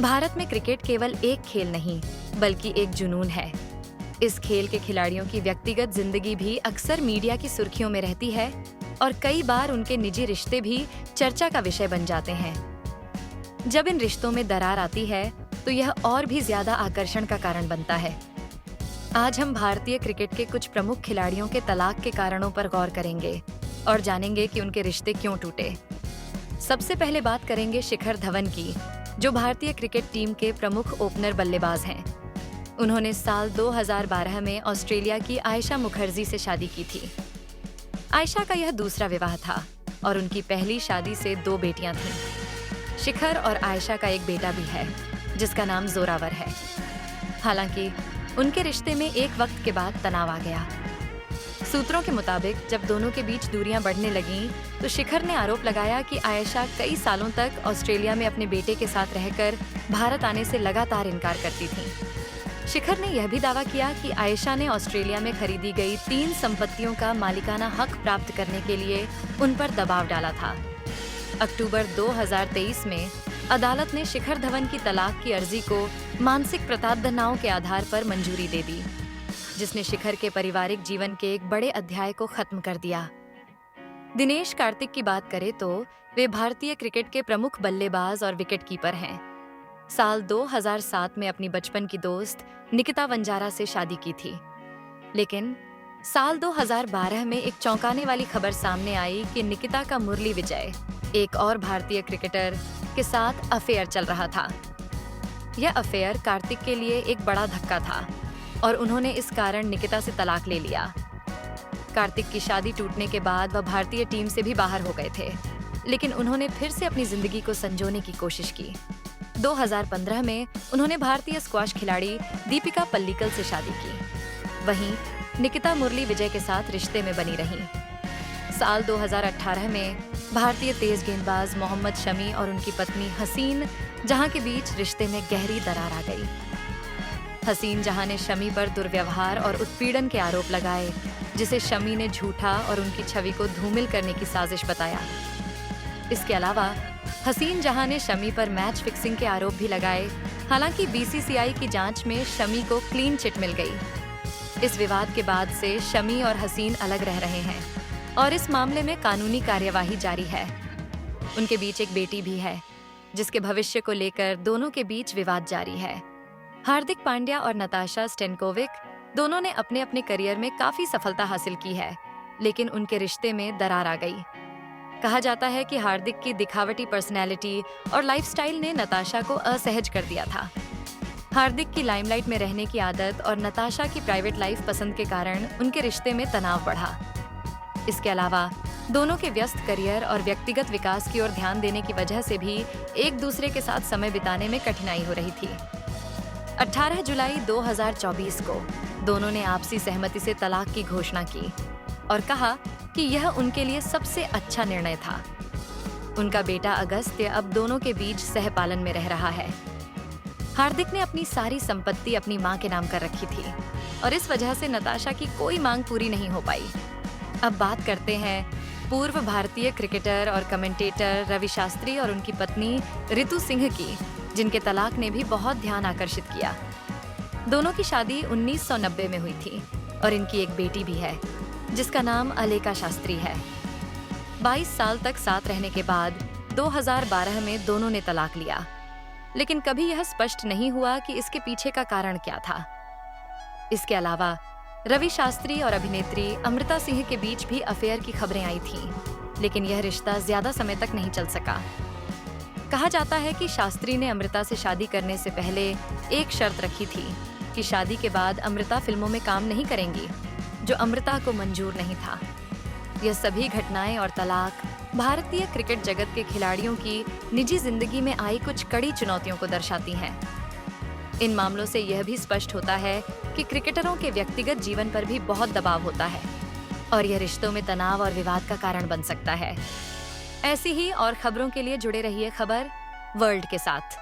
भारत में क्रिकेट केवल एक खेल नहीं, बल्कि एक जुनून है। इस खेल के खिलाड़ियों की व्यक्तिगत जिंदगी भी अक्सर मीडिया की सुर्खियों में रहती है और कई बार उनके निजी रिश्ते भी चर्चा का विषय बन जाते हैं। जब इन रिश्तों में दरार आती है, तो यह और भी ज्यादा आकर्षण का कारण बनता है। आज हम भारतीय क्रिकेट के कुछ प्रमुख खिलाड़ियों के तलाक के कारणों पर गौर करेंगे और जानेंगे कि उनके रिश्ते क्यों टूटे। सबसे पहले बात करेंगे शिखर धवन की, जो भारतीय क्रिकेट टीम के प्रमुख ओपनर बल्लेबाज हैं। उन्होंने साल 2012 में ऑस्ट्रेलिया की आयशा मुखर्जी से शादी की थी। आयशा का यह दूसरा विवाह था और उनकी पहली शादी से 2 बेटियां थीं। शिखर और आयशा का एक बेटा भी है, जिसका नाम जोरावर है। हालांकि उनके रिश्ते में एक वक्त के बाद तनाव आ गया। सूत्रों के मुताबिक जब दोनों के बीच दूरियां बढ़ने लगीं, तो शिखर ने आरोप लगाया कि आयशा कई सालों तक ऑस्ट्रेलिया में अपने बेटे के साथ रहकर भारत आने से लगातार इनकार करती थीं। शिखर ने यह भी दावा किया कि आयशा ने ऑस्ट्रेलिया में खरीदी गई 3 संपत्तियों का मालिकाना हक प्राप्त करने के लिए उन पर दबाव डाला था। अक्टूबर 2023 में अदालत ने शिखर धवन की तलाक की अर्जी को मानसिक प्रताड़नाओं के आधार पर मंजूरी दे दी, जिसने शिखर के पारिवारिक जीवन के एक बड़े अध्याय को खत्म कर दिया। दिनेश कार्तिक की बात करें तो वे भारतीय क्रिकेट के प्रमुख बल्लेबाज और विकेटकीपर हैं। साल 2007 में अपनी बचपन की दोस्त निकिता वंजारा से शादी की थी, लेकिन साल 2012 में एक चौंकाने वाली खबर सामने आई कि निकिता का मुरली विजय, एक और भारतीय क्रिकेटर के साथ अफेयर चल रहा था। यह अफेयर कार्तिक के लिए एक बड़ा धक्का था और उन्होंने इस कारण निकिता से तलाक ले लिया। कार्तिक की शादी टूटने के बाद वह भारतीय टीम से भी बाहर हो गए थे, लेकिन उन्होंने फिर से अपनी जिंदगी को संजोने की कोशिश की। 2015 में उन्होंने भारतीय स्क्वैश खिलाड़ी दीपिका पल्लिकल से शादी की। वहीं निकिता मुरली विजय के साथ रिश्ते में बनी रहीं। साल 2018 में भारतीय तेज गेंदबाज मोहम्मद शमी और उनकी पत्नी हसीन जहां के बीच रिश्ते में गहरी दरार आ गई। हसीन जहां ने शमी पर दुर्व्यवहार और उत्पीड़न के आरोप लगाए, जिसे शमी ने झूठा और उनकी छवि को धूमिल करने की साजिश बताया। इसके अलावा हसीन जहां ने शमी पर मैच फिक्सिंग के आरोप भी लगाए। हालांकि बीसीसीआई की जांच में शमी को क्लीन चिट मिल गई। इस विवाद के बाद से शमी और हसीन अलग रह रहे हैं और इस मामले में कानूनी कार्यवाही जारी है। उनके बीच एक बेटी भी है, जिसके भविष्य को लेकर दोनों के बीच विवाद जारी है। हार्दिक पांड्या और नताशा स्टेनकोविक दोनों ने अपने अपने करियर में काफी सफलता हासिल की है, लेकिन उनके रिश्ते में दरार आ गई। कहा जाता है कि हार्दिक की दिखावटी पर्सनैलिटी और लाइफस्टाइल ने नताशा को असहज कर दिया था। हार्दिक की लाइमलाइट में रहने की आदत और नताशा की प्राइवेट लाइफ पसंद के कारण उनके रिश्ते में तनाव बढ़ा। इसके अलावा दोनों के व्यस्त करियर और व्यक्तिगत विकास की ओर ध्यान देने की वजह से भी एक दूसरे के साथ समय बिताने में कठिनाई हो रही थी। 18 जुलाई 2024 को दोनों ने आपसी सहमति से तलाक की घोषणा की और कहा कि यह उनके लिए सबसे अच्छा निर्णय था। उनका बेटा अगस्त्य अब दोनों के बीच सहपालन में रह रहा है। हार्दिक ने अपनी सारी संपत्ति अपनी मां के नाम कर रखी थी और इस वजह से नताशा की कोई मांग पूरी नहीं हो पाई। अब बात करते हैं पूर्व भारतीय क्रिकेटर और कमेंटेटर रवि शास्त्री और उनकी पत्नी रितु सिंह की, जिनके तलाक ने भी बहुत ध्यान आकर्षित किया। दोनों की शादी 1990 में हुई थी और इनकी एक बेटी भी है, जिसका नाम अलेका शास्त्री है। 22 साल तक साथ रहने के बाद 2012 में दोनों ने तलाक लिया, लेकिन कभी यह स्पष्ट नहीं हुआ कि इसके पीछे का कारण क्या था। इसके अलावा रवि शास्त्री और अभिनेत्री अमृता सिंह के बीच भी अफेयर की खबरें आई थीं, लेकिन यह रिश्ता ज्यादा समय तक नहीं चल सका। कहा जाता है कि शास्त्री ने अमृता से शादी करने से पहले एक शर्त रखी थी कि शादी के बाद अमृता फिल्मों में काम नहीं करेंगी, जो अमृता को मंजूर नहीं था। यह सभी घटनाएं और तलाक भारतीय क्रिकेट जगत के खिलाड़ियों की निजी जिंदगी में आई कुछ कड़ी चुनौतियों को दर्शाती हैं। इन मामलों से यह भी स्पष्ट होता है कि क्रिकेटरों के व्यक्तिगत जीवन पर भी बहुत दबाव होता है और यह रिश्तों में तनाव और विवाद का कारण बन सकता है। ऐसी ही और खबरों के लिए जुड़े रहिए खबर वर्ल्ड के साथ।